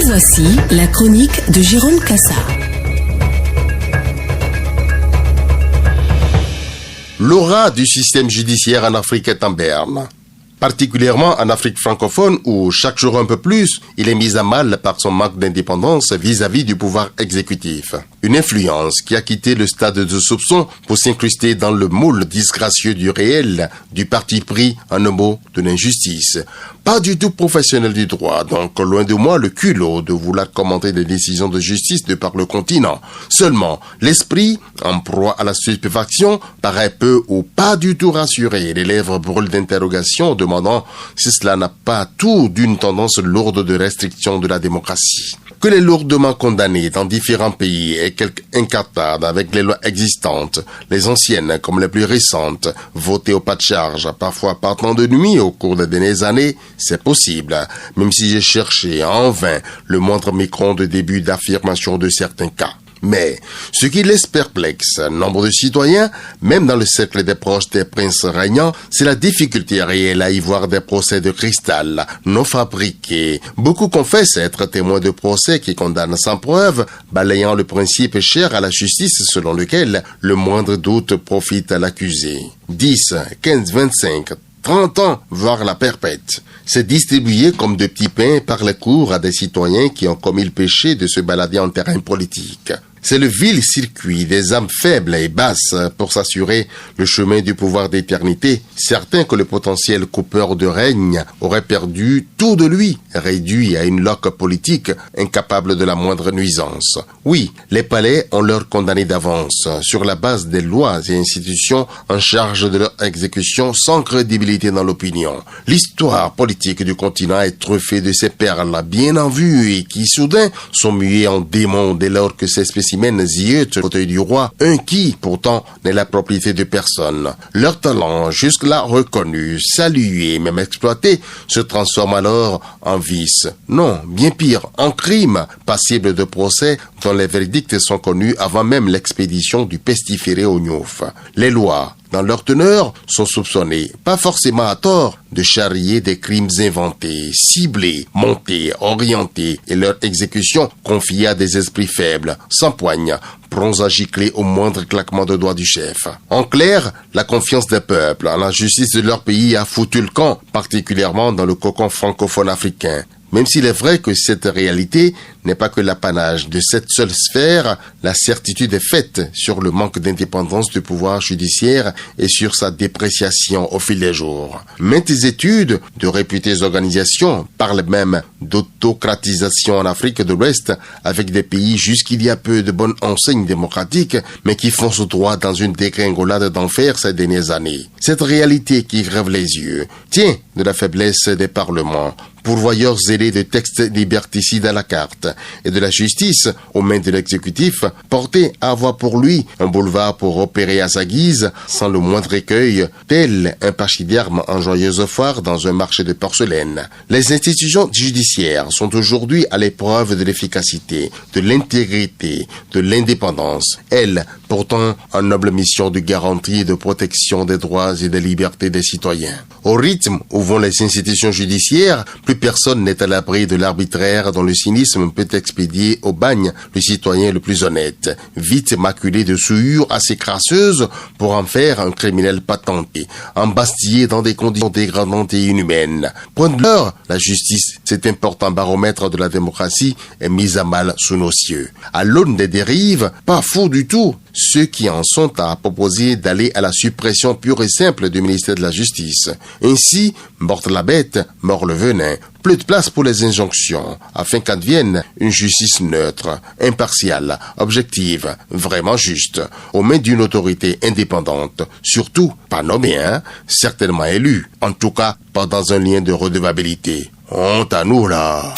Et voici la chronique de Jérôme Kassa. L'aura du système judiciaire en Afrique est en berne. Particulièrement en Afrique francophone où, chaque jour un peu plus, il est mis à mal par son manque d'indépendance vis-à-vis du pouvoir exécutif. Une influence qui a quitté le stade de soupçon pour s'incruster dans le moule disgracieux du réel, du parti pris, en un mot, de l'injustice. Pas du tout professionnel du droit, donc loin de moi le culot de vouloir commenter des décisions de justice de par le continent. Seulement, l'esprit, en proie à la stupéfaction, paraît peu ou pas du tout rassuré. Les lèvres brûlent d'interrogation, demandant si cela n'a pas tout d'une tendance lourde de restriction de la démocratie. Que les lourdement condamnés dans différents pays aient quelque incartade avec les lois existantes, les anciennes comme les plus récentes, votées au pas de charge, parfois partant de nuit au cours des dernières années, c'est possible, même si j'ai cherché en vain le moindre micron de début d'affirmation de certains cas. Mais, ce qui laisse perplexe nombre de citoyens, même dans le cercle des proches des princes régnants, c'est la difficulté réelle à y voir des procès de cristal, non fabriqués. Beaucoup confessent être témoins de procès qui condamnent sans preuve, balayant le principe cher à la justice selon lequel le moindre doute profite à l'accusé. 10, 15, 25... 30 ans, voire la perpète. C'est distribué comme de petits pains par les cours à des citoyens qui ont commis le péché de se balader en terrain politique. C'est le vil circuit des âmes faibles et basses pour s'assurer le chemin du pouvoir d'éternité, certain que le potentiel coupeur de règne aurait perdu tout de lui, réduit à une loque politique incapable de la moindre nuisance. Oui, les palais ont leur condamné d'avance, sur la base des lois et institutions en charge de leur exécution sans crédibilité dans l'opinion. L'histoire politique du continent est truffée de ces perles bien en vue et qui soudain sont muées en démons dès lors que ces spécimens ziotent le fauteuil du roi, un qui, pourtant, n'est la propriété de personne. Leur talent, jusque-là reconnu, salué, même exploité, se transforme alors en vice. Non, bien pire, en crime, passible de procès dont les verdicts sont connus avant même l'expédition du pestiféré au Gnouf. Les lois, dans leur teneur, sont soupçonnés, pas forcément à tort, de charrier des crimes inventés, ciblés, montés, orientés, et leur exécution confiée à des esprits faibles, sans poigne, prompts à gicler au moindre claquement de doigts du chef. En clair, la confiance des peuples en la justice de leur pays a foutu le camp, particulièrement dans le cocon francophone africain. Même s'il est vrai que cette réalité n'est pas que l'apanage de cette seule sphère, la certitude est faite sur le manque d'indépendance du pouvoir judiciaire et sur sa dépréciation au fil des jours. Maintes études de réputées organisations parlent même d'autocratisation en Afrique de l'Ouest avec des pays jusqu'il y a peu de bonnes enseignes démocratiques mais qui foncent droit dans une dégringolade d'enfer ces dernières années. Cette réalité qui crève les yeux tient de la faiblesse des parlements, pourvoyeurs zélés de textes liberticides à la carte, et de la justice aux mains de l'exécutif, porté à avoir pour lui un boulevard pour opérer à sa guise, sans le moindre écueil, tel un pachyderme en joyeuse foire dans un marché de porcelaine. Les institutions judiciaires sont aujourd'hui à l'épreuve de l'efficacité, de l'intégrité, de l'indépendance. Elles, pourtant, en noble mission de garantie et de protection des droits et des libertés des citoyens. Au rythme où vont les institutions judiciaires, plus personne n'est à l'abri de l'arbitraire dont le cynisme peut expédier au bagne le citoyen le plus honnête, vite maculé de souillures assez crasseuses pour en faire un criminel patenté, embastillé dans des conditions dégradantes et inhumaines. Point de l'heure, la justice, cet important baromètre de la démocratie, est mise à mal sous nos cieux. À l'aune des dérives, pas fou du tout, ceux qui en sont à proposer d'aller à la suppression pure et simple du ministère de la Justice. Ainsi, morte la bête, mort le venin. Plus de place pour les injonctions, afin qu'advienne une justice neutre, impartiale, objective, vraiment juste, aux mains d'une autorité indépendante, surtout pas nommée, certainement élue, en tout cas pas dans un lien de redevabilité. Honte à nous là.